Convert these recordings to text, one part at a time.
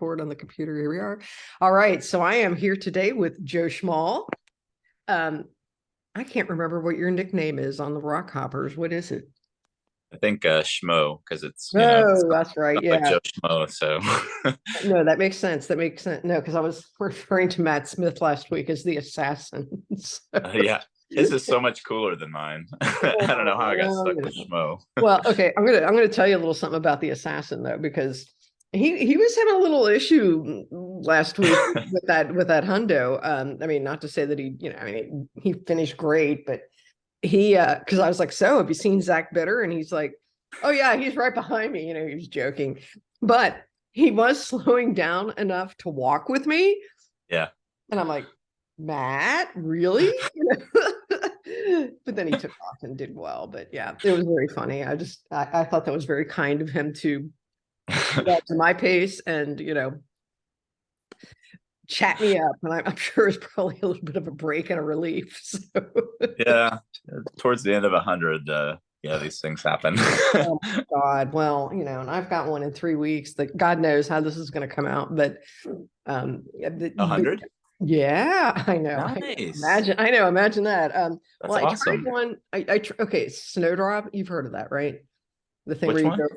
record on the computer. Here we are. All right. So I am here today with Joe Schmal. I can't remember what your nickname is on the Rock Hoppers. What is it? I think Schmo, because it's Oh, that's right. like Yeah. Joe Schmo. So No, that makes sense. That makes sense. No, because I was referring to Matt Smith last week as the assassin. yeah, his is so much cooler than mine. I don't know how I got stuck with Schmo. Well, okay, I'm gonna tell you a little something about the assassin though, because he was having a little issue last week with that hundo. I mean, not to say that he finished great, but he because I was like, so have you seen Zach Bitter? And he's like, oh yeah, he's right behind me. He was joking, but he was slowing down enough to walk with me. Yeah. And I'm like, Matt, really? But then he took off and did well. But yeah, it was very funny. I thought that was very kind of him to get out to my pace and chat me up. And I'm sure it's probably a little bit of a break and a relief. So. Yeah, towards the end of 100, yeah, these things happen. Oh my God. Well, and I've got one in 3 weeks that God knows how this is going to come out. But 100? Yeah, I know. Nice. Imagine that. That's Well, I tried awesome. one. Okay, Snowdrop. You've heard of that, right? The thing where Which you one? go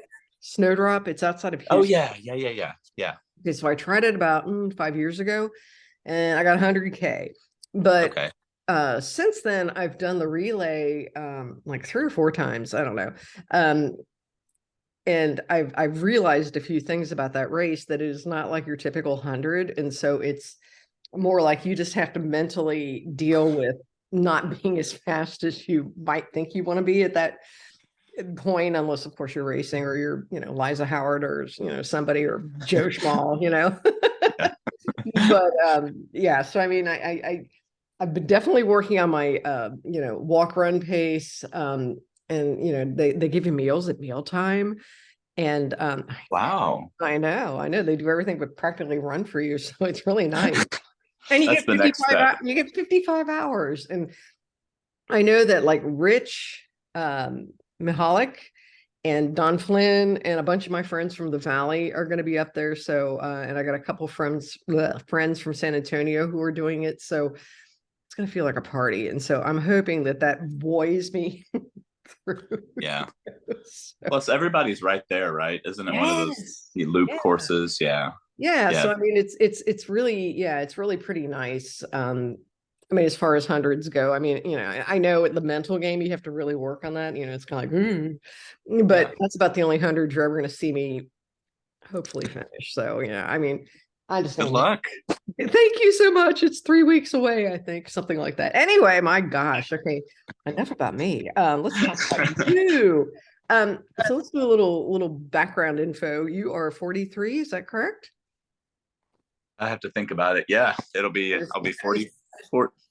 Snowdrop. It's outside of Oh Houston. yeah, yeah. Okay, so I tried it about 5 years ago, and I got 100K. But Okay. since then, I've done the relay like 3 or 4 times. I don't know. Um, and I've realized a few things about that race, that it is not like your typical 100, and so it's more like you just have to mentally deal with not being as fast as you might think you want to be at that point, unless of course you're racing or you're Liza Howard or somebody, or Joe Schmal. Yeah. But yeah, so I mean, I've been definitely working on my walk run pace, and they give you meals at mealtime. And Wow. I know they do everything but practically run for you, so it's really nice. And you That's get the next 55 step. you get 55 hours. And I know that like Rich Mihalik and Don Flynn and a bunch of my friends from the Valley are going to be up there. So and I got a couple friends from San Antonio who are doing it. So it's going to feel like a party. And so I'm hoping that buoys me through. Yeah. So, Plus, everybody's right there, right? Isn't it one of those yes. loop Yeah. courses? Yeah. Yeah, Yeah. so I mean it's really pretty nice. I mean, as far as hundreds go, I mean, I know at the mental game you have to really work on that. It's kind of like, Yeah. but that's about the only hundred you're ever going to see me hopefully finish. So I mean, I just Good don't. luck. Thank you so much. It's 3 weeks away, I think, something like that. Anyway, my gosh. Okay, enough about me. Let's talk about you. So let's do a little background info. You are 43, is that correct? I have to think about it. Yeah, I'll be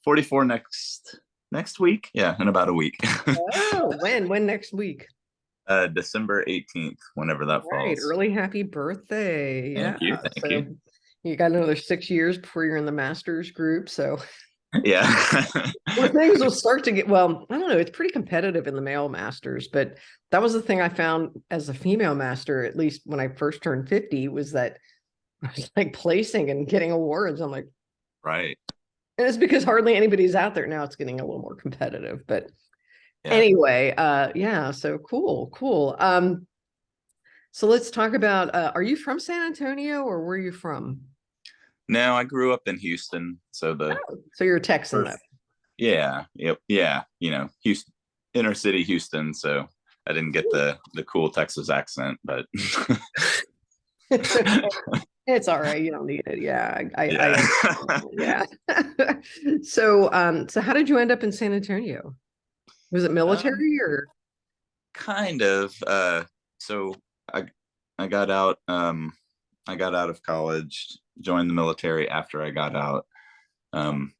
44 next week. Yeah, in about a week. Oh, when next week? December 18th, whenever that All right, falls. early happy birthday. Yeah. Thank you. Thank So you. you got another 6 years before you're in the masters group. So Yeah. where things will start to get, well, I don't know, it's pretty competitive in the male masters, but that was the thing I found as a female master, at least when I first turned 50, was that I was like placing and getting awards. I'm like, Right. and it's because hardly anybody's out there now. It's getting a little more competitive. But Yeah. anyway, yeah, so cool. So let's talk about are you from San Antonio, or where are you from? Now I grew up in Houston, so the Oh, so you're a Texan though. first, yeah, yep, yeah, Houston, inner city Houston. So I didn't get the cool Texas accent, but It's okay. It's all right. You don't need it. Yeah, yeah. yeah. So how did you end up in San Antonio? Was it um, military or? kind of. So I I got out. I got out of college, joined the military after I got out.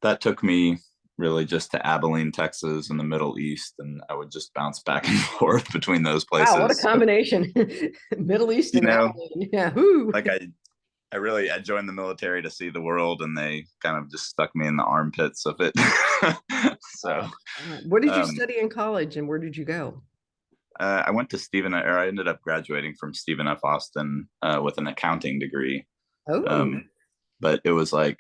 That took me really just to Abilene, Texas, in the Middle East, and I would just bounce back and forth between those Wow, what a places. So, combination. Middle East you and know, Abilene. Yeah. Whoo. like I joined the military to see the world, and they kind of just stuck me in the armpits of it. So, What did you um, study in college, and where did you go? I went to Stephen, or I ended up graduating from Stephen F. Austin with an accounting degree. Oh, But it was like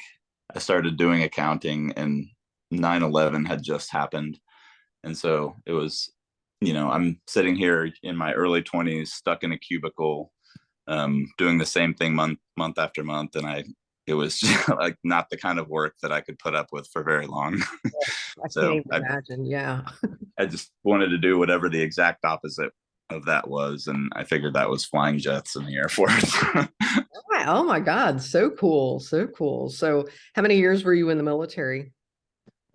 I started doing accounting and 9/11 had just happened. And so it was, I'm sitting here in my early 20s, stuck in a cubicle, doing the same thing month after month. And it was just like not the kind of work that I could put up with for very long. I can't So even imagine. Yeah. I just wanted to do whatever the exact opposite of that was. And I figured that was flying jets in the Air Force. Wow. Oh my God. So cool. So cool. So how many years were you in the military?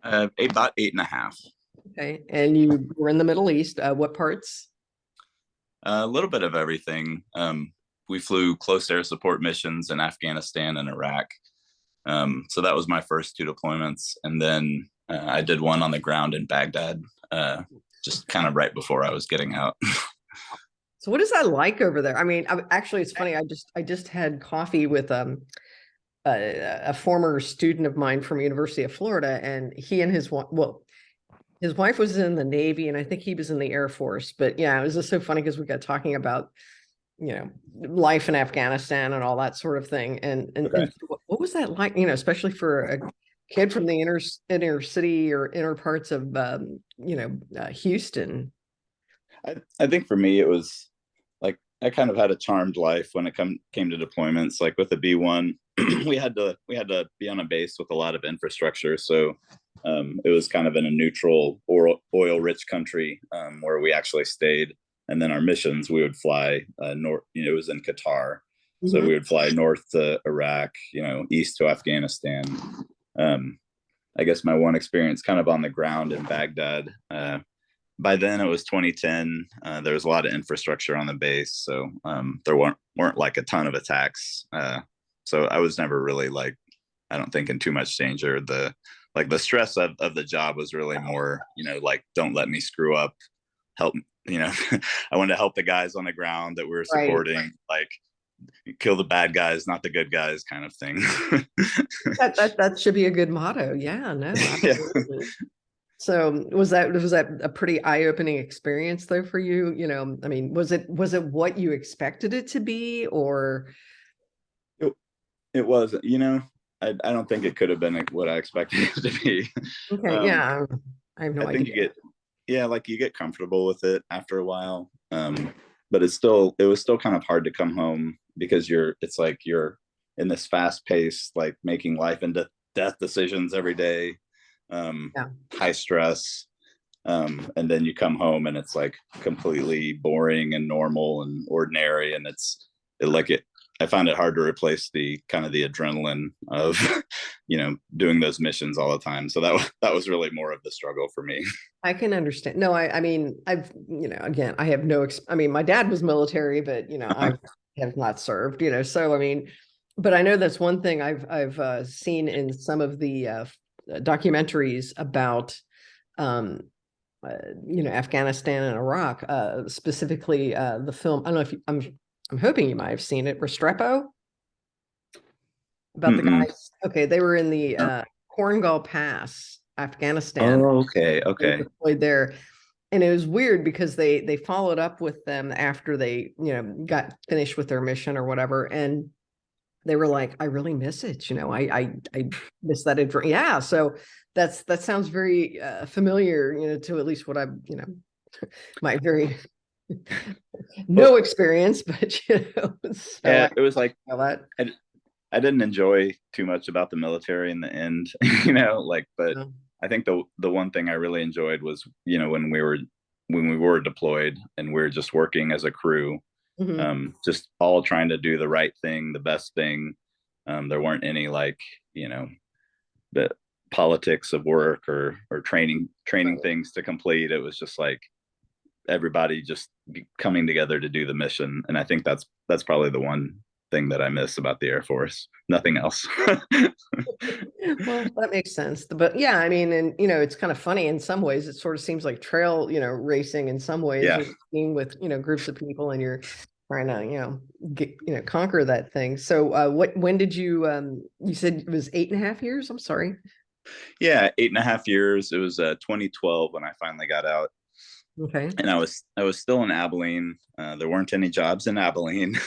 About 8.5. Okay. And you were in the Middle East. What parts? A little bit of everything. We flew close air support missions in Afghanistan and Iraq. So that was my first two deployments. And then I did one on the ground in Baghdad, just kind of right before I was getting out. So what is that like over there? I mean, actually, it's funny. I just had coffee with a former student of mine from University of Florida, and he and his wife was in the Navy, and I think he was in the Air Force. But yeah, it was just so funny because we got talking about life in Afghanistan and all that sort of thing. And Okay. what was that like? Especially for a kid from the inner city or inner parts of Houston. I think for me, it was like I kind of had a charmed life when it came to deployments. Like with the B-1, we had to be on a base with a lot of infrastructure. So it was kind of in a neutral oil rich country where we actually stayed. And then our missions, we would fly north. It was in Qatar, so Mhm. we would fly north to Iraq, east to Afghanistan. Um, I guess my one experience kind of on the ground in Baghdad. By then it was 2010. There was a lot of infrastructure on the base, so there weren't like a ton of attacks. So I was never really like, I don't think in too much danger. The stress of the job was really more, like don't let me screw up, help. I wanted to help the guys on the ground that we were Right. supporting, like kill the bad guys, not the good guys, kind of thing. That should be a good motto. Yeah, no, Yeah. absolutely. So was that a pretty eye-opening experience though for you? I mean, was it what you expected it to be, or It, it was, I don't think it could have been what I expected it to be. okay, Um, yeah, I have no I think idea. like you get comfortable with it after a while. But it was still kind of hard to come home because it's like you're in this fast pace, like making life and death decisions every day, Yeah. high stress. And then you come home and it's like completely boring and normal and ordinary. And I find it hard to replace the kind of the adrenaline of, doing those missions all the time. So that was really more of the struggle for me. I can understand. No, I mean, again, I have I mean, my dad was military, but I have not served, so I mean, but I know that's one thing I've seen in some of the documentaries about um Afghanistan and Iraq, specifically the film. I don't know if I'm hoping you might have seen it, Restrepo, about the Mm-mm. guys. Okay, they were in the Korengal Pass, Afghanistan. Oh, okay, They were okay. deployed there, and it was weird because they followed up with them after they got finished with their mission or whatever, and they were like, I really miss it. I miss that yeah, so that sounds very familiar, to at least what I've my very Well, no experience, but so I yeah, it was like know that. I, I didn't enjoy too much about the military in the end, but No. I think the one thing I really enjoyed was, when we were deployed and we were just working as a crew, Mhm. just all trying to do the right thing, the best thing. There weren't any like, you know, the politics of work or training Right. things to complete. It was just like everybody just coming together to do the mission. And I think that's probably the one thing that I miss about the Air Force. Nothing else. Well, that makes sense. But yeah, I mean, and it's kind of funny in some ways. It sort of seems like trail, racing in some ways. Yeah. You're being with, groups of people and you're trying to, get, conquer that thing. So when did you said it was 8.5 years? I'm sorry. Yeah. 8.5 years. It was 2012 when I finally got out. Okay. And I was still in Abilene. There weren't any jobs in Abilene.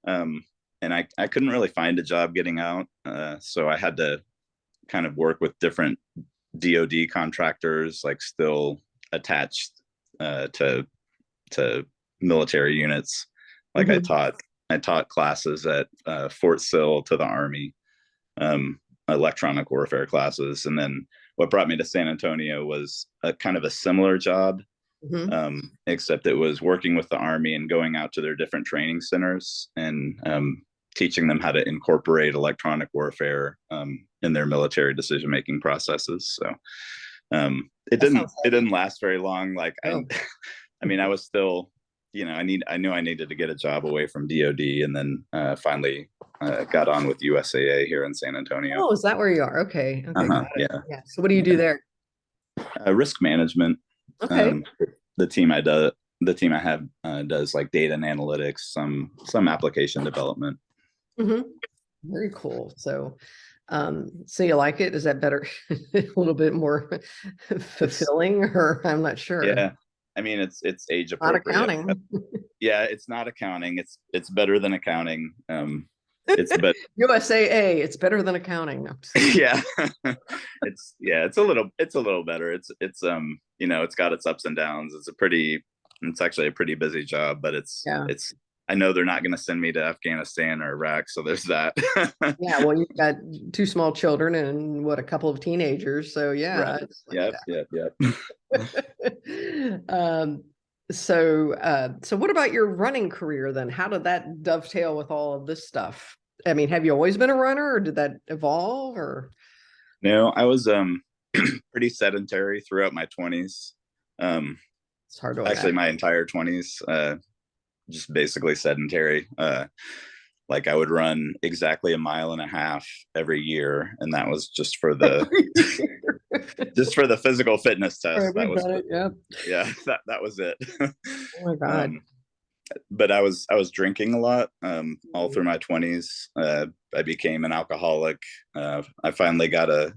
um, and I couldn't really find a job getting out. So I had to kind of work with different DoD contractors, like still attached to military units. Like Mhm. I taught classes at Fort Sill to the Army, electronic warfare classes, and then what brought me to San Antonio was a kind of a similar job, Mhm. except it was working with the Army and going out to their different training centers and teaching them how to incorporate electronic warfare in their military decision making processes. So That sounds it like didn't last very long. Like oh. I mean, I was still, I knew I needed to get a job away from DoD, and then finally got on with USAA here in San Antonio. Oh, is that where you are? Okay. Okay, got it. Yeah. Yeah. So what do you do Yeah. there? Risk management. Okay. Um, the team I have does like data and analytics, some application development. Hmm. Very cool. So you like it? Is that better? A little bit more It's fulfilling, or I'm not sure. Yeah. I mean, it's age Not appropriate. accounting. Yeah, it's not accounting. It's better than accounting. It's but USAA, it's better than accounting. No, yeah, it's a little better. It's got its ups and downs. It's actually a pretty busy job, but yeah. it's I know they're not going to send me to Afghanistan or Iraq, so there's that. Yeah. Well, you've got two small children and what, a couple of teenagers. So Right. yeah, it's like, Yep. um, so what about your running career then? How did that dovetail with all of this stuff? I mean, have you always been a runner, or did that evolve, or No, I was pretty sedentary throughout my 20s. Um, it's hard to Actually, imagine? my entire 20s, just basically sedentary. Like I would run exactly a mile and a half every year, and that was just for the physical fitness test. Right, That we've was done it. Yeah. yeah, that was it. Oh my God. um, but I was drinking a lot all through my 20s. I became an alcoholic. I finally got a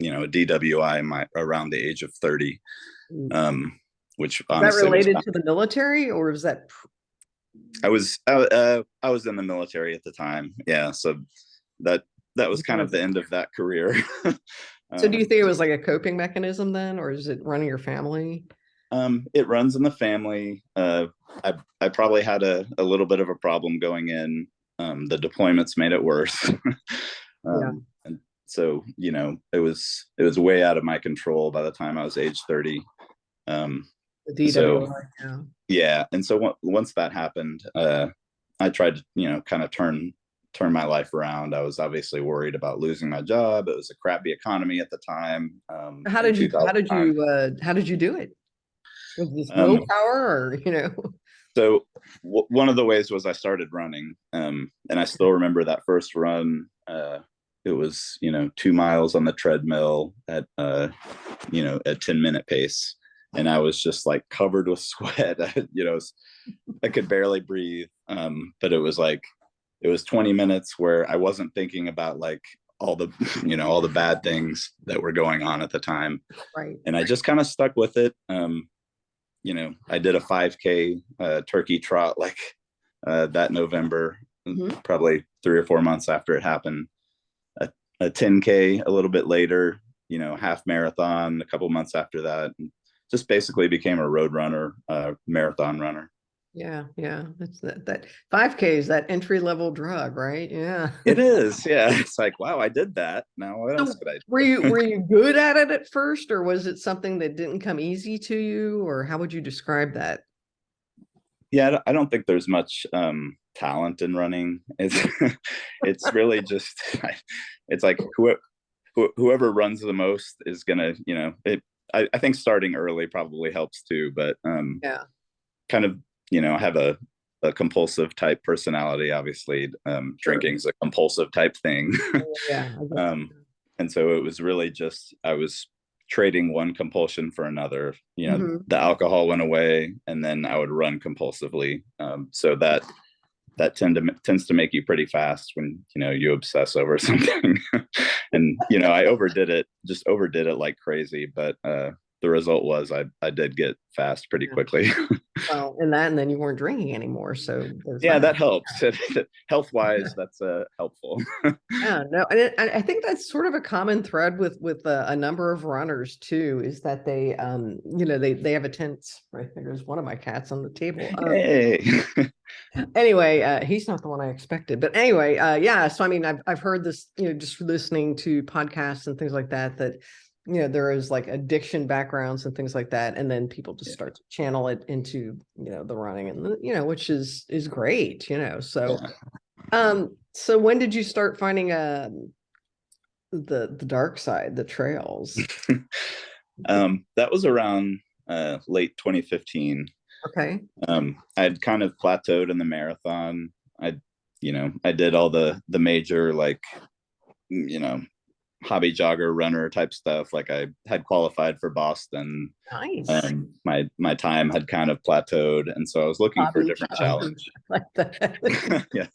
DWI around the age of 30, Mm. which Is that honestly was related to the military, or is that I was in the military at the time. Yeah, so that that was kind of the end of that career. so do you um, think it was like a coping mechanism then, or is it running your family? it runs in the family. I probably had a little bit of a problem going in. The deployments made it worse. Yeah. And so, it was way out of my control by the time I was age 30. The So DWI. Yeah. yeah, and so once that happened, I tried to, kind of turn my life around. I was obviously worried about losing my job. It was a crappy economy at the time, How in did you how did 2009. you how did you do it? Was this Um, willpower, or so one of the ways was I started running, and I still remember that first run. It was 2 miles on the treadmill at a 10-minute pace, and I was just like covered with sweat. I could barely breathe. But it was 20 minutes where I wasn't thinking about like all the all the bad things that were going on at the time, right. and I just kind of stuck with it. I did a 5K turkey trot like that November, Mhm. probably 3 or 4 months after it happened. A 10K a little bit later, half marathon a couple months after that. And just basically became a road runner, marathon runner. Yeah, yeah. That's that 5K is that entry level drug, right? Yeah. It is, yeah. It's like, wow, I did that. Now what else So could I were do? you good at it at first, or was it something that didn't come easy to you, or how would you describe that? Yeah, I don't think there's much talent in running. It's it's really just it's like whoever runs the most is gonna, I think starting early probably helps too, but Yeah, kind of, have a compulsive type personality. Obviously, sure. drinking's a compulsive type thing. Yeah, I get um, and so it was really just I was trading one compulsion for another. that. The alcohol went away, and then I would run compulsively. So that tends to make you pretty fast when you obsess over something. And I overdid it like crazy, but the result was I did get fast pretty Yeah. quickly. Well, and then you weren't drinking anymore, so there's Yeah, that. that helps. Health wise, that's helpful. Yeah, no, and I think that's sort of a common thread with a number of runners too, is that they they have a tense. Right there's one of my cats on the table. Hey. Anyway, he's not the one I expected, but anyway, yeah. So I mean, I've heard this, just listening to podcasts and things like that, that there is like addiction backgrounds and things like that, and then people just Yeah. start to channel it into the running, and which is great, so. Yeah. So when did you start finding the dark side, the trails? That was around late 2015. Okay. I'd kind of plateaued in the marathon. I did all the major, like, hobby jogger runner type stuff. Like I had qualified for Boston, Nice. and my time had kind of plateaued, and so I was looking for a Hobby different jogger, challenge. like that. Yeah.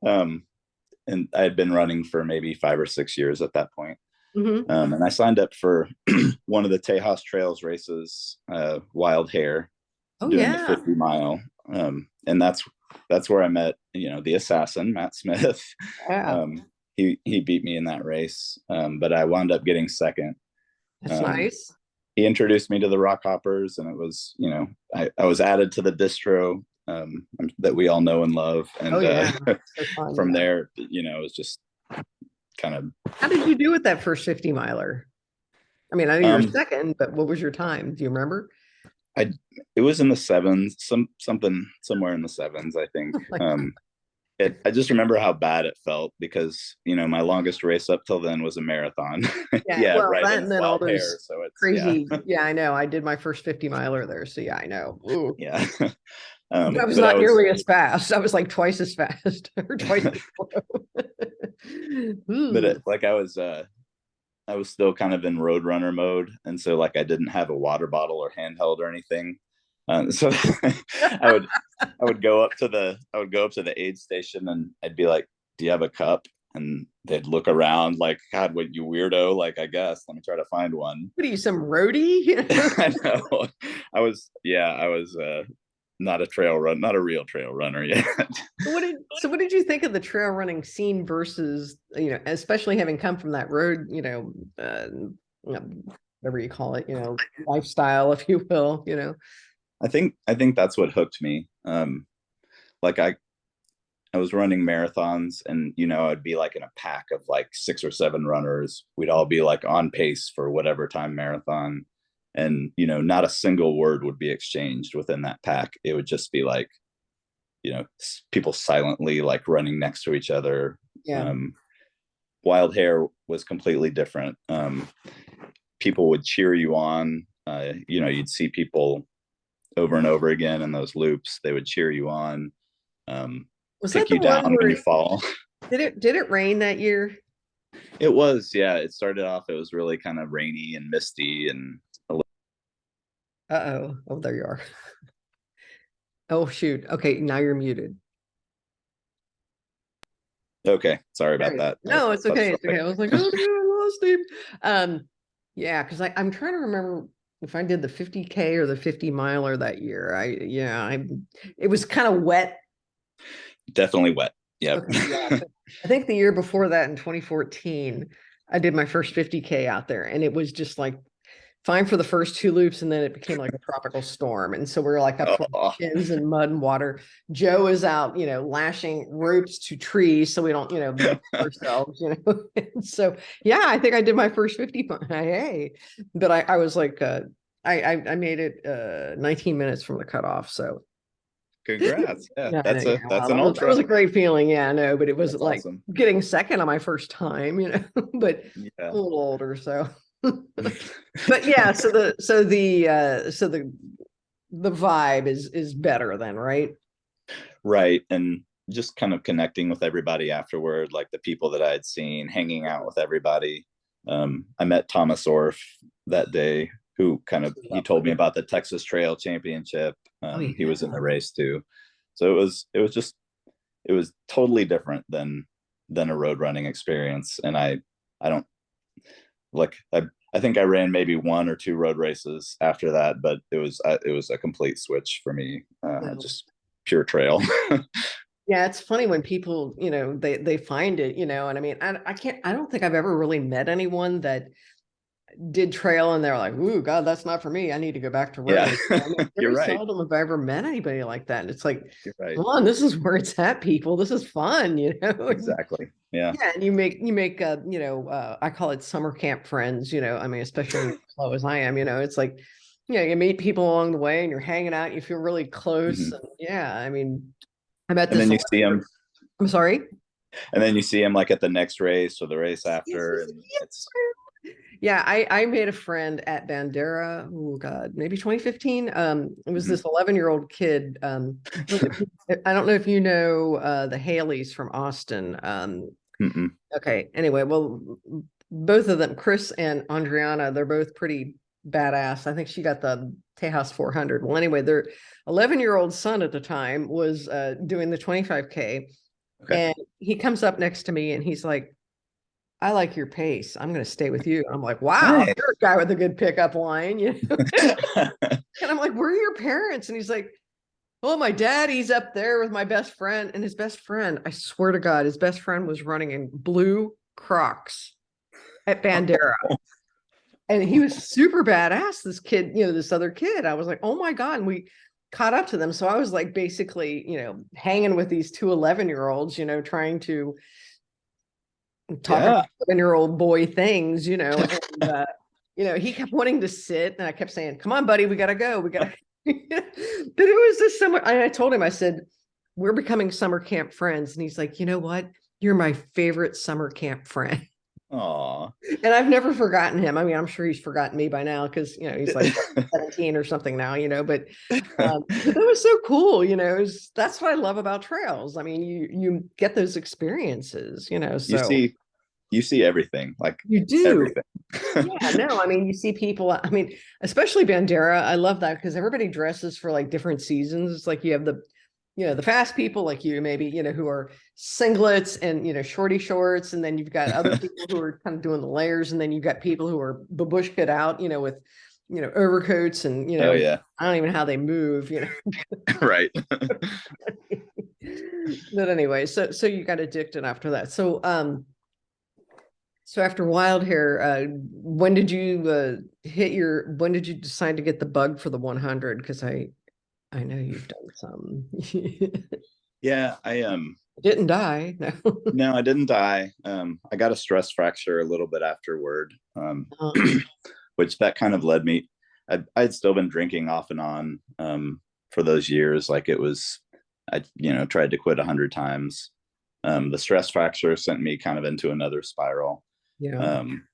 um, and I had been running for maybe 5 or 6 years at that point. Hmm. And I signed up for one of the Tejas Trails races, Wild Hare, Oh doing the yeah. 50 mile. And that's where I met, the assassin, Matt Smith. Yeah. He beat me in that race, but I wound up getting second. That's Um, nice. he introduced me to the Rock Hoppers, and it was, I was added to the distro, that we all know and love. Oh And yeah. So fun. from Yeah. there, it was just kind of, How did you do with that first 50 miler? I mean, I know you're um, second, but what was your time? Do you remember? I it was in the sevens, something somewhere in the sevens, I think. Like, I just remember how bad it felt because my longest race up till then was a marathon. yeah, Yeah, well, right, that and and it's then all Wild Hair, those so it's crazy, yeah, I know. I did my first 50 miler there, so yeah, I know. Ooh. yeah. But I was But I not was nearly as fast. I was like twice as fast or twice as slow. but Ooh. like I was still kind of in road runner mode, and so like I didn't have a water bottle or handheld or anything. So I would I would go up to the aid station, and I'd be like, "Do you have a cup?" And they'd look around like, "God, what, you weirdo!" Like, I guess let me try to find one. What are you, some roadie? I know. I was not a not a real trail runner yet. What did you think of the trail running scene versus, especially having come from that road, whatever you call it, lifestyle, if you will. I think that's what hooked me. Like I was running marathons, and I'd be like in a pack of like 6 or 7 runners. We'd all be like on pace for whatever time marathon, and not a single word would be exchanged within that pack. It would just be like, people silently like running next to each other. Yeah. Wild Hare was completely different. People would cheer you on. You'd see people over and over again in those loops. They would cheer you on, Was that pick the you down one when where you fall. did it rain that year? It was, yeah. It started off, it was really kind of rainy and misty and Uh-oh. Oh, there you are. Oh, shoot. Okay, now you're muted. okay. Sorry about Right. that. No, it's That's okay. It's okay. I was like, oh no, I lost him. Yeah, because I'm trying to remember if I did the 50K or the 50 miler that year. It was kind of wet. definitely wet. Yep. Okay, yeah. I think the year before that in 2014, I did my first 50K out there, and it was just like fine for the first 2 loops, and then it became like a tropical storm. And so we were like up to our Oh, chins in mud and water. Joe is out, lashing ropes to trees so we don't, bump ourselves. And so yeah, I think I did my first 50. Hey, but I was like I made it 19 minutes from the cutoff. So congrats. Yeah, yeah, I know, yeah. that's Wow, an that was ultra. a great feeling. Yeah, I know, but it wasn't That's like awesome. getting second on my first time, but a Yeah. little older, so but yeah, so the vibe is better then, right? Right. And just kind of connecting with everybody afterward, like the people that I had seen, hanging out with everybody. I met Thomas Orff that day, who kind of, he told me Lovely. about the Texas Trail Championship. Oh He was in yeah. the race too. So it was totally different than a road running experience. And I don't like, I think I ran maybe one or two road races after that, but it was a complete switch for me. No. Just pure trail. Yeah, it's funny when people, they find it, and I mean, I don't think I've ever really met anyone that did trail and they're like, ooh, God, that's not for me. I need to go back to Yeah, road. I mean, you're very right. seldom have I ever met anybody like that. And it's like, You're right. come on, this is where it's at, people. This is fun, Exactly. Yeah. Yeah, and you make I call it summer camp friends, I mean, especially when you're slow as I am, it's like, you meet people along the way and you're hanging out, you feel really close. Hmm. And yeah, I mean, I met And this then you 11 see year them, I'm sorry. and then you see them like at the next race or the race Yes, after, yes, and it's yes. Yeah, I made a friend at Bandera. Oh God, maybe 2015. It was mhm. this 11-year-old kid. I don't know if you know the Haleys from Austin. Mm-mm. Okay. Anyway, well, both of them, Chris and Andriana, they're both pretty badass. I think she got the Tejas 400. Well, anyway, their 11-year-old son at the time was doing the 25K, Okay. and he comes up next to me and he's like, I like your pace. I'm going to stay with you. I'm like, wow, Nice. you're a guy with a good pickup line. And I'm like, where are your parents? And he's like, oh, my daddy's up there with my best friend. And his best friend, I swear to God, his best friend was running in blue Crocs at Bandera. And he was super badass, this kid, this other kid. I was like, oh my God. And we caught up to them. So I was like basically, hanging with these two 11-year-olds, trying to talk about Yeah. 7-year-old boy things, and he kept wanting to sit, and I kept saying, "Come on, buddy, we gotta go, we gotta." But it was just summer. I told him, I said, "We're becoming summer camp friends," and he's like, "You know what? You're my favorite summer camp friend." Aw. And I've never forgotten him. I mean, I'm sure he's forgotten me by now because he's like what, 17 or something now, but that was so cool, that's what I love about trails. I mean, you get those experiences, You so see, you see everything, like you do. everything. Yeah, no, I mean, you see people, I mean, especially Bandera. I love that because everybody dresses for like different seasons. It's like you have the fast people like you, maybe, who are singlets and, shorty shorts. And then you've got other people who are kind of doing the layers. And then you've got people who are babushka'd out, with, overcoats and, Oh yeah. I don't even know how they move. Right. But anyway, so you got addicted after that. So after Wild Hair, when did you decide to get the bug for the 100? Because I know you've done some. Yeah, Didn't die. No. no, I didn't die. I got a stress fracture a little bit afterward, Uh, which that kind of led me. I'd still been drinking off and on for those years. Like it was, I tried to quit 100 times. The stress fracture sent me kind of into another spiral. yeah. Um,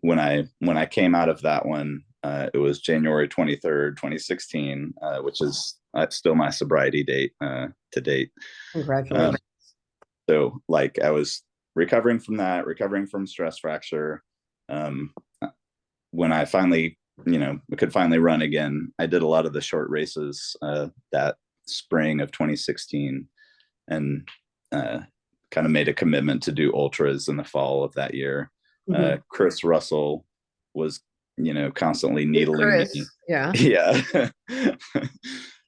when I came out of that one, it was January 23rd, 2016, which is still my sobriety date to date. Congratulations. Um, so like I was recovering from that, recovering from stress fracture. Um, when I finally, could finally run again, I did a lot of the short races that spring of 2016, and kind of made a commitment to do ultras in the fall of that year. Mhm. Chris Russell was, constantly Hey, needling me. Chris. Yeah. Yeah.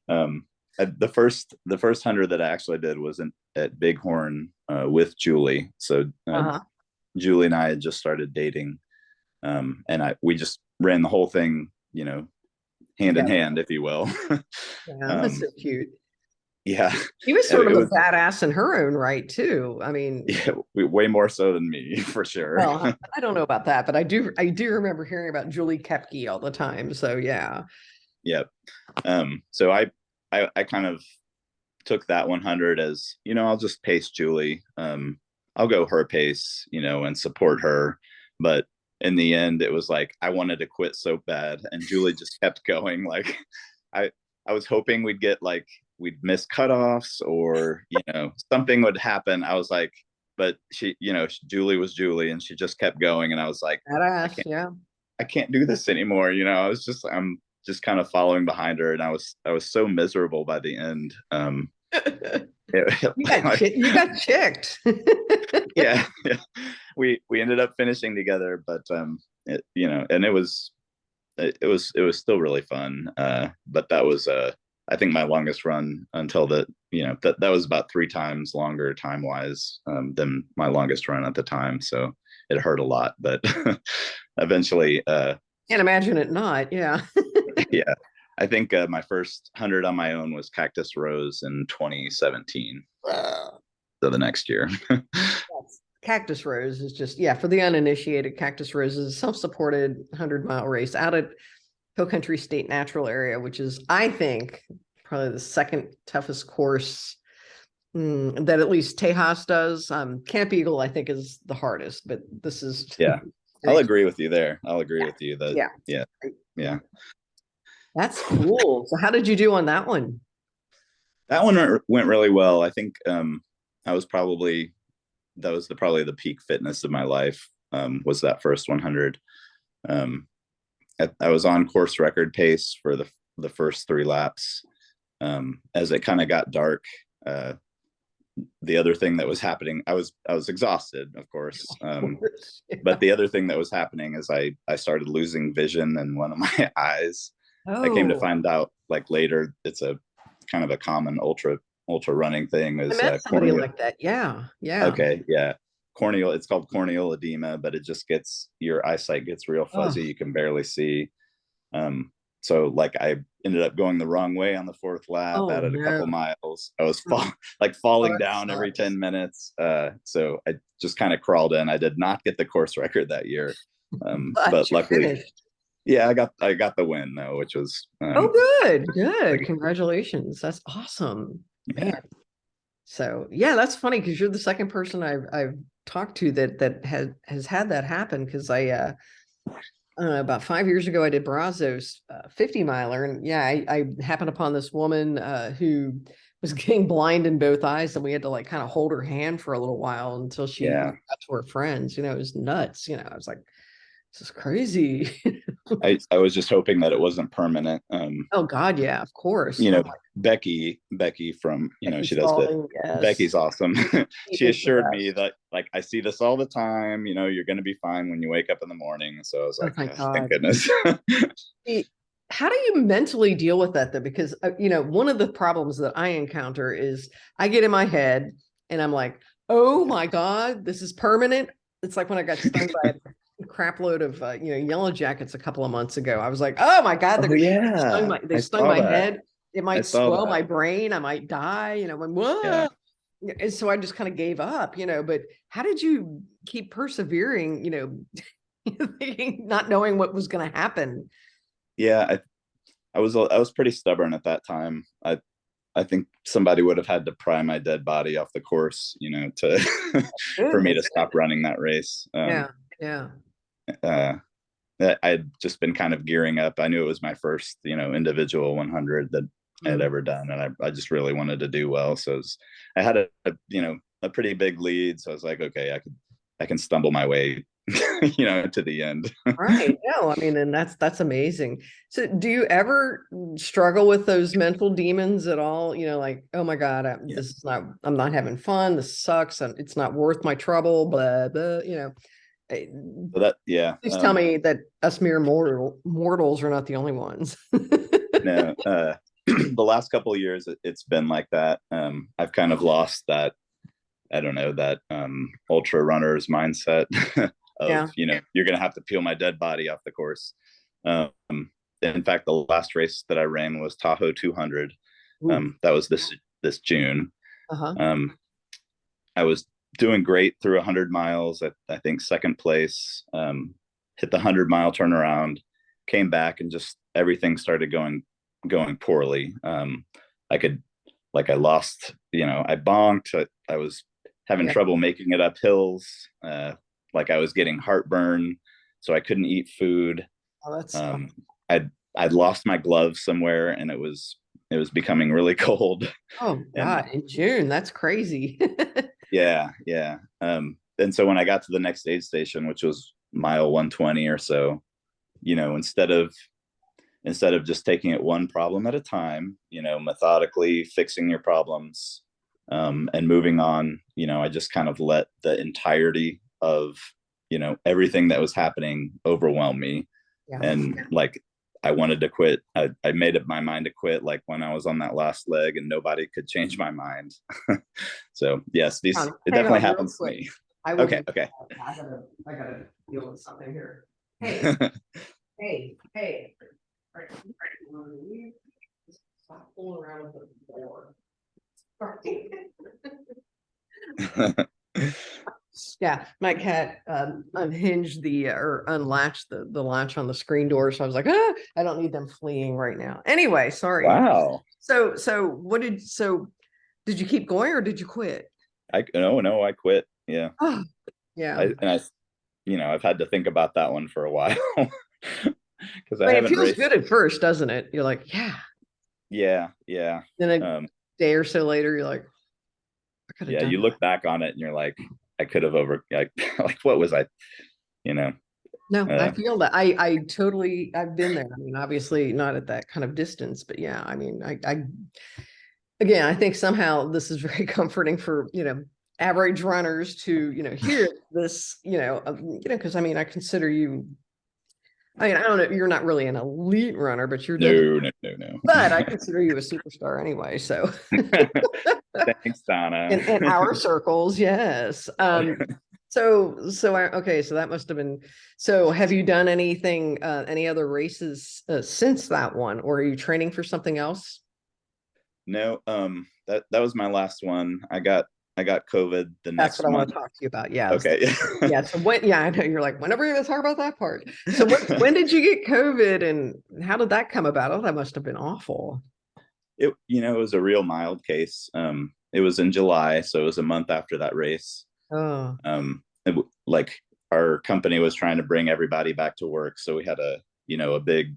um, the first 100 that I actually did was at Bighorn with Julie. So Uh-huh. Julie and I had just started dating, and we just ran the whole thing, hand in Together. hand, if you will. Yeah, that's um, so cute. yeah, She was sort it of a was badass in her own right too. I mean, yeah, way more so than me for sure. well, I don't know about that, but I do remember hearing about Julie Kepke all the time. So yeah. Yep. So I kind of took that 100 as, I'll just pace Julie. I'll go her pace, and support her. But in the end, it was like I wanted to quit so bad, and Julie just kept going. Like I I was hoping we'd miss cutoffs, or something would happen. I was like, but Julie was Julie, and she just kept going, and I was like, I Badass, can't yeah. I can't do this anymore. I'm just kind of following behind her, and I was so miserable by the end. You got Like, you got chicked. yeah, yeah. we ended up finishing together, but and it was still really fun. But that was I think my longest run until that was about 3 times longer time wise than my longest run at the time. So it hurt a lot, but eventually, Can't imagine it not. Yeah. yeah, I think my first 100 on my own was Cactus Rose in 2017. Wow. So the next year. Yes. Cactus Rose is just, yeah, for the uninitiated, Cactus Rose is a self-supported 100-mile race out at Hill Country State Natural Area, which is, I think, probably the second toughest course that at least Tejas does. Camp Eagle, I think, is the hardest, but this is Yeah, I'll agree with you there. I'll agree with you that, yeah. yeah, yeah. That's cool. So how did you do on that one? That one went really well. I think I was probably that was probably the peak fitness of my life. Was that first 100. I was on course record pace for the first 3 laps. As it kind of got dark, the other thing that was happening, I was exhausted, of course. Yeah. But the other thing that was happening is I started losing vision in one of my eyes. I came to Oh, find out like later, it's a kind of a common ultra running thing I is met somebody corneal. like that. Yeah. Yeah. Okay, yeah, corneal. It's called corneal edema, but it just gets your eyesight gets real Oh, fuzzy. You can barely see. Um, so like I ended up going the wrong way on the fourth lap. oh Added a couple no. miles. I was Oh, falling that down every sucks. 10 minutes. So I just kind of crawled in. I did not get the course record that year, But but you luckily, finished. yeah, I got the win though, which was Oh, good. Good. like, Congratulations. That's awesome. Man. yeah, So yeah, that's funny because you're the second person I've talked to that has had that happen. Because about 5 years ago I did Brazos 50 miler, and yeah, I happened upon this woman who was getting blind in both eyes, and we had to like kind of hold her hand for a little while until she yeah. got to her friends. You know, it was nuts. You know, I was like, this is crazy. I was just hoping that it wasn't permanent. Oh God, yeah, of course. You Oh know, my, Becky from, Becky she does the, Spalding, yes, Becky's awesome. she She is the assured me best. that like I see this all the time, you're going to be fine when you wake up in the morning. So I was Oh like, thank oh, thank God. goodness. How do you mentally deal with that though? Because one of the problems that I encounter is I get in my head and I'm like, oh my God, this is permanent. It's like when I got stung by a crap load of yellow jackets a couple of months ago. I was like, oh my God, Oh yeah, they I stung saw my that. head. It I might saw swell my that. brain. I might die. I'm Yeah. whoa. And so I just kind of gave up. But how did you keep persevering? Thinking, not knowing what was going to happen. Yeah, I was pretty stubborn at that time. I think somebody would have had to pry my dead body off the course, to for me to Goodness. stop running that race. Yeah. Yeah. Uh, I'd just been kind of gearing up. I knew it was my first, individual 100 that I had Mm. ever done, and I just really wanted to do well. So I had a pretty big lead. So I was like, okay, I can stumble my way, to the end. Right. No, I mean, and that's amazing. So do you ever struggle with those mental demons at all? Like, oh my God, Yeah. I'm not having fun. This sucks. And it's not worth my trouble, blah, blah, So that, yeah. Please tell me that us mere mortals are not the only ones. No, the last couple of years, it's been like that. I've kind of lost that, I don't know, that ultra runner's mindset of, Yeah. you're going to have to peel my dead body off the course. Um, in fact, the last race that I ran was Tahoe 200. Ooh. That was this June. Uh-huh. Um, I was doing great through 100 miles. I think second place. Hit the 100-mile turnaround, came back, and just everything started going poorly. I lost. I bonked. I was having Yeah. trouble making it up hills. Like I was getting heartburn, so I couldn't eat food. Oh, that's tough. Um, I'd lost my gloves somewhere, and it was becoming really cold. Oh And God, in June, that's crazy. yeah, yeah. And so when I got to the next aid station, which was mile 120 or so, instead of just taking it one problem at a time, methodically fixing your problems, and moving on, I just kind of let the entirety of, everything that was happening overwhelmed me. Yeah. And like, I wanted to quit. I made up my mind to quit, like when I was on that last leg, and nobody could change my mind. So yes, it Hang definitely on real happens to quick. me. I will Okay. be. Okay. I gotta deal with something here. Hey, hey. All right, stop fooling around with the door. Yeah, my cat unhinged or unlatched the latch on the screen door, so I was like, I don't need them fleeing right now. Anyway, sorry. Wow. So did you keep going or did you quit? No, I quit. Yeah. Oh, yeah. I've had to think about that one for a while because I I mean, it haven't feels raced. good at first, doesn't it? You're like, yeah. Yeah. Yeah. Then a Um, day or so later, you're like, I could have yeah. done You look back on it and you're like, I could have like, like, what was I, you know, no, I uh, feel that. I totally I've been there. I mean, obviously not at that kind of distance, but yeah, I mean, I again, I think somehow this is very comforting for, average runners to, hear this, because I mean, I consider you, I mean, I don't know, you're not really an elite runner, but you're definitely, no, no, no, but I no. consider you a superstar anyway. So Thanks, Donna. in our circles, yes. Okay, so that must have been, so have you done anything, any other races since that one, or are you training for something else? No, that was my last one. I got COVID the That's next what I want month. to talk to you about. Yes. Okay. Yeah. So yeah, I know you're like, whenever you talk about that part. So when did you get COVID and how did that come about? Oh, that must have been awful. It was a real mild case. It was in July, so it was a month after that race. Oh, Like our company was trying to bring everybody back to work, so we had a big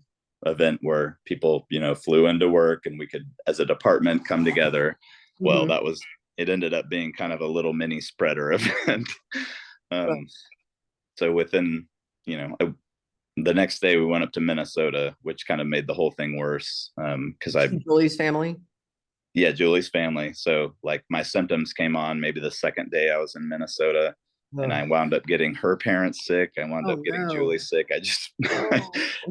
event where people flew into work and we could, as a department, come together. Well, hmm. it ended up being kind of a little mini spreader event. um, so within you know the next day we went up to Minnesota, which kind of made the whole thing worse. Because Julie's family. yeah, Julie's family. So like my symptoms came on maybe the second day I was in Minnesota, and I Oh, wound up getting her parents sick. I wound up oh getting no. Julie sick. I just Oh, and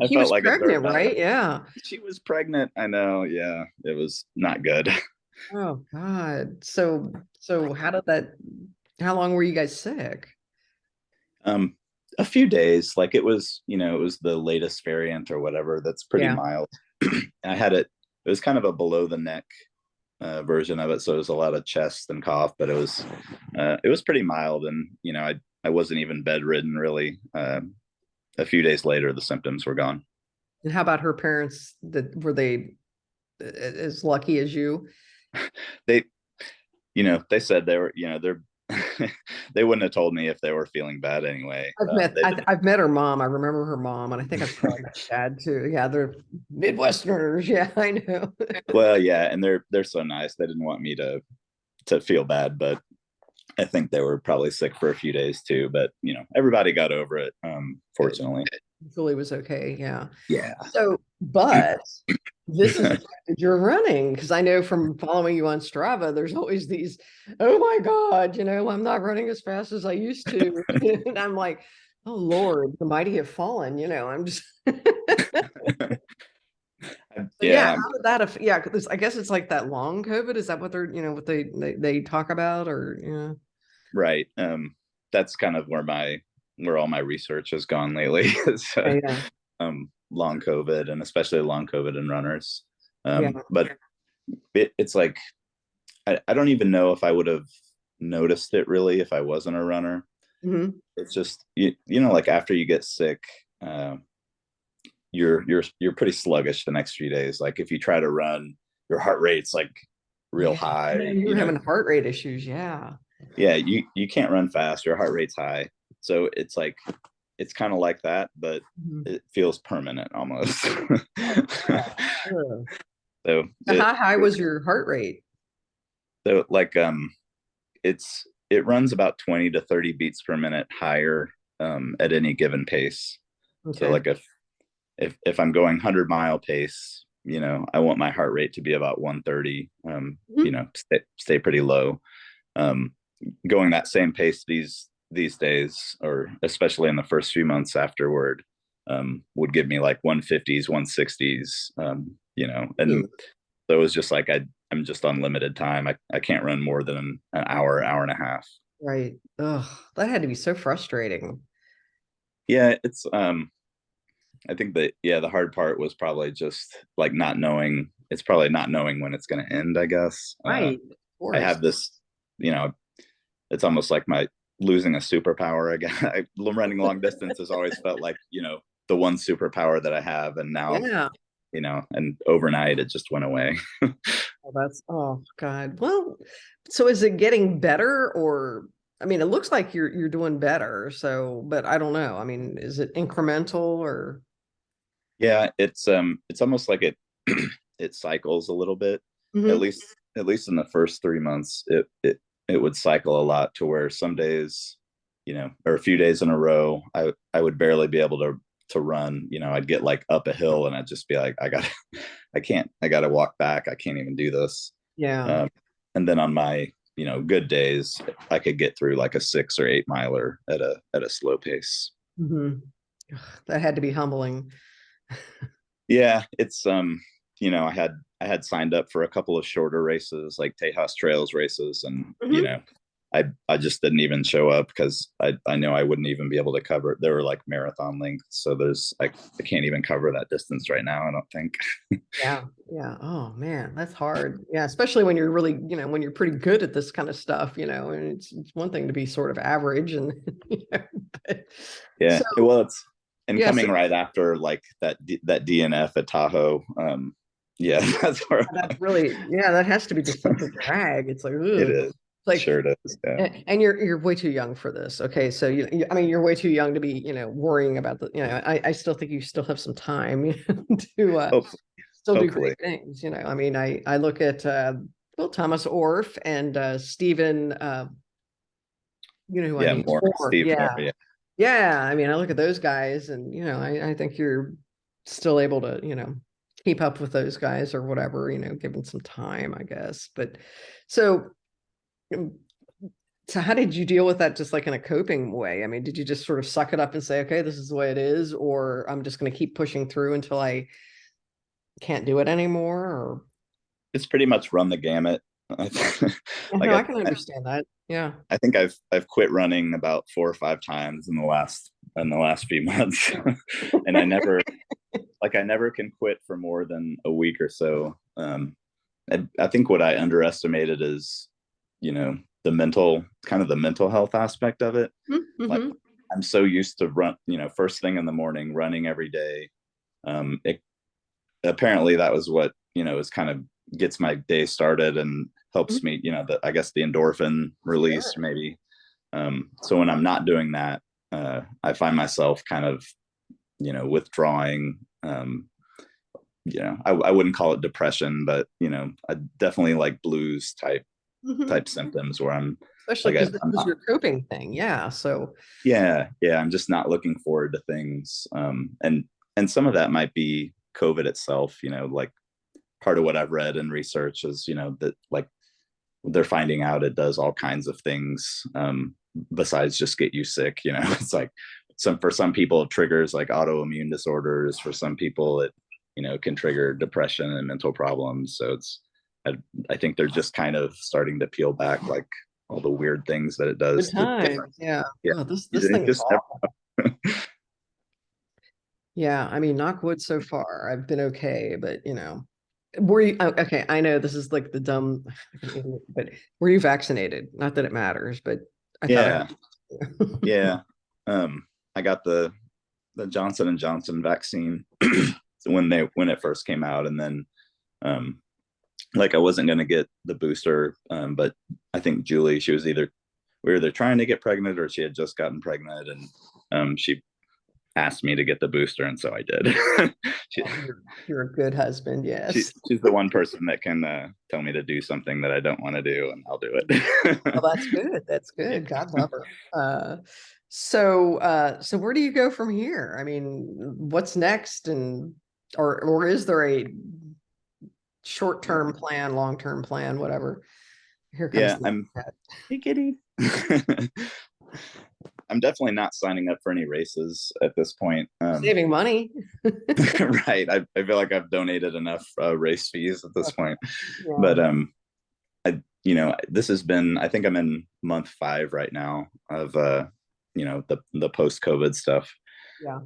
I she felt was like a pregnant, dirtbag. right? Yeah. She was pregnant. I know. Yeah, it was not good. Oh God. So how long were you guys sick? um, a few days. Like it was the latest variant or whatever. That's pretty Yeah. mild. I had it. It was kind of a below the neck version of it, so it was a lot of chest and cough, but it was pretty mild, and I wasn't even bedridden really. A few days later, the symptoms were gone. And how about her parents? That were they as lucky as you? They they said they were they're they wouldn't have told me if they were feeling bad anyway. I've met her mom. I remember her mom, and I think I've probably met her dad too. Yeah, they're Midwesterners. Yeah, I know. Well, yeah, and they're so nice. They didn't want me to feel bad, but I think they were probably sick for a few days too. But everybody got over it. Good. Fortunately. Julie was okay. Yeah. Yeah. So, but this has affected your running because I know from following you on Strava, there's always these, oh my God, I'm not running as fast as I used to. And I'm like, oh Lord, the mighty have fallen, I'm just So yeah, Yeah. how did that yeah, 'cause I guess it's like that long COVID. Is that what they're, what they talk about or Right. That's kind of where all my research has gone lately is yeah. long COVID, and especially long COVID in runners. Yeah. But it's like I don't even know if I would have noticed it really if I wasn't a runner. Hmm. It's just like after you get sick, uh, you're pretty sluggish the next few days. Like if you try to run, your heart rate's like Oh real yeah. high. Man, you were having heart rate issues. Yeah. Yeah, you can't run fast. Your heart rate's high, so it's kind of like that, but Mhm. it feels permanent almost. Oh, God. Ugh. so So it how high was your heart rate? so like it runs about 20 to 30 beats per minute higher at any given pace. So Okay. like if I'm going 100-mile pace, I want my heart rate to be about 130. Mhm. Stay pretty low. Um, Going that same pace these days, or especially in the first few months afterward, would give me like 150s, 160s, and so it was just like I'm just on limited time. I can't run more than an hour, hour and a half. Right. Oh, that had to be so frustrating. Yeah, it's I think that yeah, the hard part was probably just like not knowing. It's probably not knowing when it's going to end, I guess. Right. Of I course. have this, you know, it's almost like my losing a superpower again. Running long distance has always felt like, the one superpower that I have, and now, Yeah. and overnight it just went away. Oh, oh God. Well, so is it getting better, or I mean, it looks like you're doing better. So, but I don't know. I mean, is it incremental or Yeah, it's almost like it it cycles a little bit. At Mhm. least at least in the first 3 months, it would cycle a lot to where some days, or a few days in a row, I would barely be able to run. I'd get like up a hill and I'd just be like, I gotta walk back. I can't even do this. Yeah. Um, and then on my, good days, I could get through like a 6 or 8 miler at a slow pace. Hmm. That had to be humbling. Yeah, it's I had signed up for a couple of shorter races, like Tejas Trails races, and Mhm. I just didn't even show up because I know I wouldn't even be able to cover it. They were like marathon length, so I can't even cover that distance right now, I don't think. Yeah. Yeah. Oh man, that's hard. Yeah, especially when you're really, when you're pretty good at this kind of stuff, and it's one thing to be sort of average and but, Yeah, so well, it's and yeah, so coming right after like that DNF at Tahoe. Yeah, that's where that's really, yeah, that has to be just such a drag. It's like, it ugh. is. Like, Sure it is. Yeah. and you're way too young for this. Okay, so I mean, you're way too young to be, worrying about the, I still think you still have some time to Hopefully, still do great hopefully. things. I mean, I look at Bill Thomas Orff and Stephen, who I Yeah, mean, more Orff, Steve Moore. yeah, Yeah. yeah. I mean, I look at those guys, and I think you're still able to, keep up with those guys or whatever, given some time, I guess. But so, um, so how did you deal with that? Just like in a coping way? I mean, did you just sort of suck it up and say, okay, this is the way it is, or I'm just going to keep pushing through until I can't do it anymore? Or It's pretty much run the gamut. yeah, like no, I can understand that. Yeah. I think I've quit running about 4 or 5 times in the last few months, and I never can quit for more than a week or so. I think what I underestimated is, the mental health aspect of it. Like Mm-hmm. I'm so used to first thing in the morning, running every day. Apparently that was what, is kind of gets my day started and helps me, I guess the endorphin release Sure. maybe. So when I'm not doing that, I find myself kind of, withdrawing. I wouldn't call it depression, but I definitely like blues Mm-hmm. type symptoms where I'm Especially like because this I'm was not. your coping thing. Yeah. So, Yeah, I'm just not looking forward to things. And some of that might be COVID itself. Like part of what I've read and research is that like they're finding out it does all kinds of things, besides just get you sick. It's like for some people it triggers like autoimmune disorders. For some people it can trigger depression and mental problems. So I, I think they're just kind of starting to peel back like all the weird things that it good does to different. times. Yeah. Yeah, Oh, this you thing is just never. awful. Yeah. I mean, knock wood so far. I've been okay, but were you okay? I know this is like the dumb, but were you vaccinated? Not that it matters, but I thought I. Yeah, yeah. I got the Johnson & Johnson vaccine when it first came out, and then um, like I wasn't going to get the booster, but I think Julie, we were either trying to get pregnant or she had just gotten pregnant, and she asked me to get the booster, and so I did. she, Oh, you're a good husband. Yes. she's the one person that can tell me to do something that I don't want to do, and I'll do it. Well, that's good. That's Yeah. good. God love her. So where do you go from here? I mean, what's next? And or is there a short-term plan, long-term plan, whatever? Here comes Yeah, the I'm. Hey, kitty. I'm definitely not signing up for any races at this point. Saving money. Right. I feel like I've donated enough race fees at this point. Yeah. But this has been, I think I'm in month 5 right now of the post-COVID stuff. Yeah.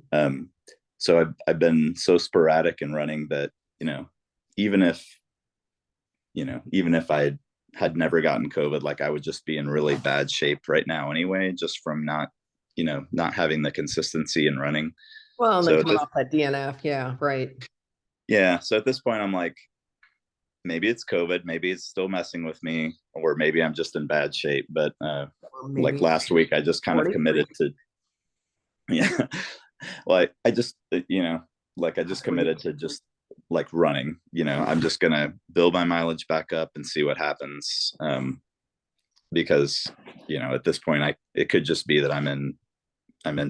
So I've been so sporadic in running that, even if I had never gotten COVID, like I would just be in really bad shape right now anyway, just from not having the consistency in running. Well, and then So coming off that DNF. Yeah. Right. yeah. So at this point, I'm like, maybe it's COVID, maybe it's still messing with me, or maybe I'm just in bad shape. But Or like maybe last week, I just kind of 43. committed to, yeah. Well, I just, like I just committed to just like running. I'm just gonna build my mileage back up and see what happens. Because at this point, it could just be that I'm in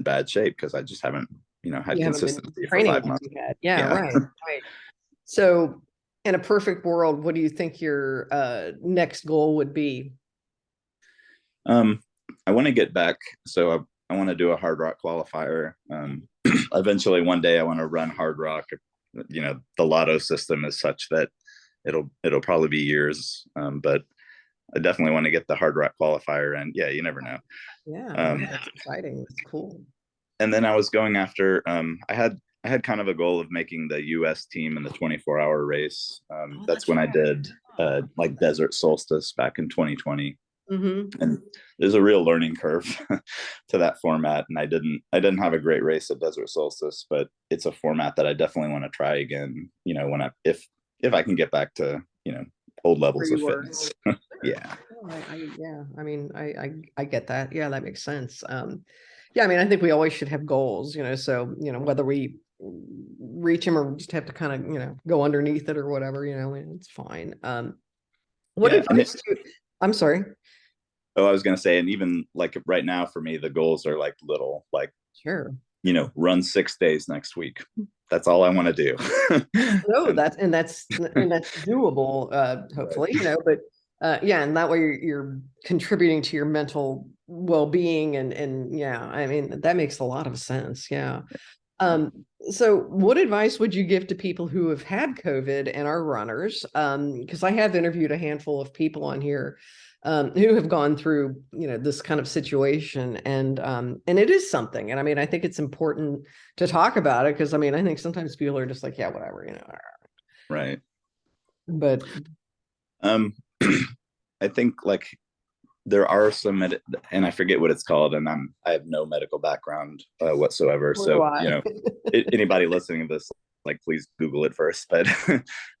bad shape because I just haven't had You haven't been consistency for training 5 months. like you had. Yeah. Yeah. Right. Right. So, in a perfect world, what do you think your next goal would be? I want to get back. So I want to do a hard rock qualifier. Eventually, one day, I want to run hard rock. The lotto system is such that it'll probably be years. But I definitely want to get the hard rock qualifier. And yeah, you never know. Yeah, that's exciting. That's cool. And then I was going after. I had kind of a goal of making the U.S. team in the 24-hour race. Oh, That's that's when I right. did like Desert Solstice back in 2020. Mm-hmm. And there's a real learning curve to that format, and I didn't have a great race at Desert Solstice, but it's a format that I definitely want to try again, when if I can get back to old Where levels of you were. fitness. Yeah. Oh, yeah. I mean, I get that. Yeah, that makes sense. Yeah, I mean, I think we always should have goals, so, whether we reach them or just have to kind of, go underneath it or whatever, it's fine. What Yeah, and advice do you, I'm sorry. I was going to say, and even like right now for me, the goals are like little, like, Sure. run 6 days next week. That's all I want to do. No, And that's doable, hopefully, right. but yeah, and that way you're contributing to your mental well-being and yeah, I mean that makes a lot of sense. Yeah. Um, so what advice would you give to people who have had COVID and are runners? Because I have interviewed a handful of people on here who have gone through, this kind of situation, and it is something. And I mean, I think it's important to talk about it because I mean, I think sometimes people are just like, yeah, whatever, Right. But Um, I think like there are some, and I forget what it's called, and I have no medical background whatsoever. what do So I? anybody listening to this, like, please Google it first. But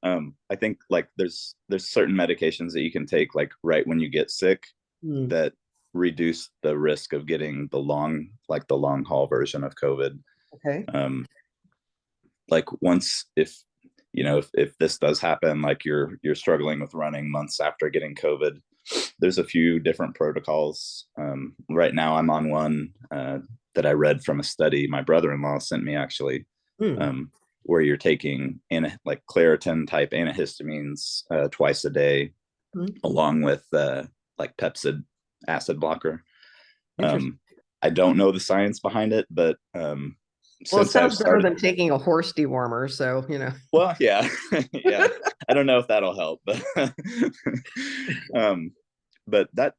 I think like there's certain medications that you can take like right when you get sick Hmm, that reduce the risk of getting the long haul version of COVID. okay. Um, like once if this does happen, like you're struggling with running months after getting COVID, there's a few different protocols. Right now I'm on one that I read from a study my brother-in-law sent me actually, Hmm, where you're taking like Claritin type antihistamines twice a day, hmm. along with like Pepsid acid blocker. Interesting. Um, I don't know the science behind it, but Well, it since I've sounds better started, than taking a horse dewormer, so well, yeah, yeah, I don't know if that'll help, but um, but that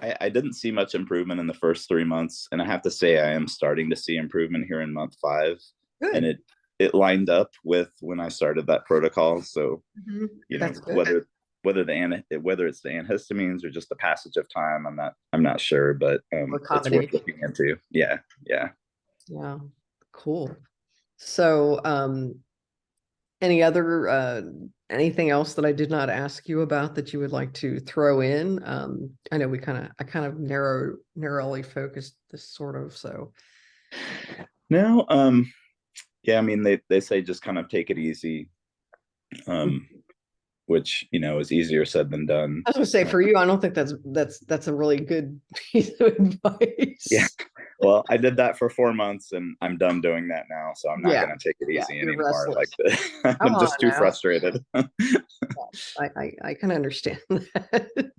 I didn't see much improvement in the first 3 months, and I have to say I am starting to see improvement here in month 5, and good. it lined up with when I started that protocol. So Mhm. you know That's good. whether it's the antihistamines or just the passage of time, I'm not sure, but Or it's worth combination. looking into. Yeah, yeah. Yeah. Cool. So, any other anything else that I did not ask you about that you would like to throw in? I know I kind of narrowly focused this sort of, so No, yeah, I mean they say just kind of take it easy, um, which is easier said than done. I was gonna say Uh, for you, I don't think that's a really good piece of yeah, advice. Well, I did that for 4 months and I'm done doing that now. So I'm not Yeah. going to take it Yeah. easy You're anymore. Like restless. Come I'm on just too now. frustrated. I can understand that.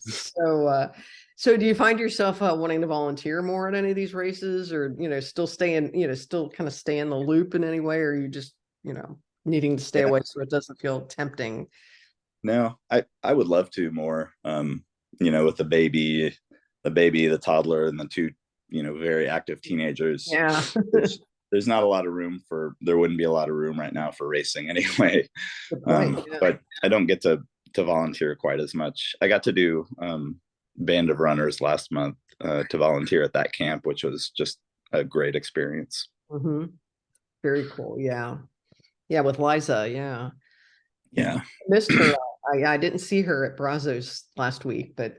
So do you find yourself wanting to volunteer more at any of these races, or still stay in, still kind of stay in the loop in any way, or are you just needing to stay Yeah. away so it doesn't feel tempting? No, I would love to more. With the toddler, and the two, very active teenagers. Yeah. There's not a lot of room there wouldn't be a lot of room right now for racing anyway. Good point. Yeah. But I don't get to volunteer quite as much. I got to do Band of Runners last month to volunteer at that camp, which was just a great experience. Hmm. Very cool. Yeah. Yeah. With Liza. Yeah. Yeah. Missed her. I didn't see her at Brazos last week, but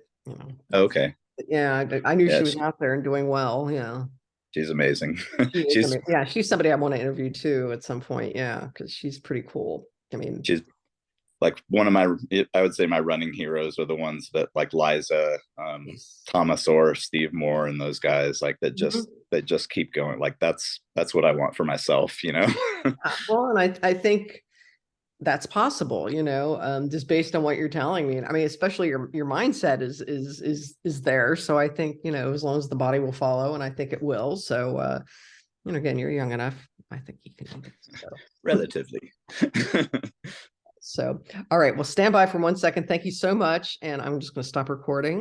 Okay. yeah, I knew Yeah, she was out there and doing well. Yeah. she's amazing. She is. I she's mean, yeah, she's somebody I want to interview too at some point. Yeah, because she's pretty cool. I mean, she's like one of I would say my running heroes are the ones that like Liza, yes. Thomas Orr, Steve Moore, and those guys like Mhm. that just keep going. Like that's what I want for myself, Well, and I think that's possible, just based on what you're telling me. I mean, especially your mindset is there. So I think, as long as the body will follow, and I think it will. So again, you're young enough. I think you can do it. So. Relatively. So, all right. Well, stand by for 1 second. Thank you so much. And I'm just going to stop recording.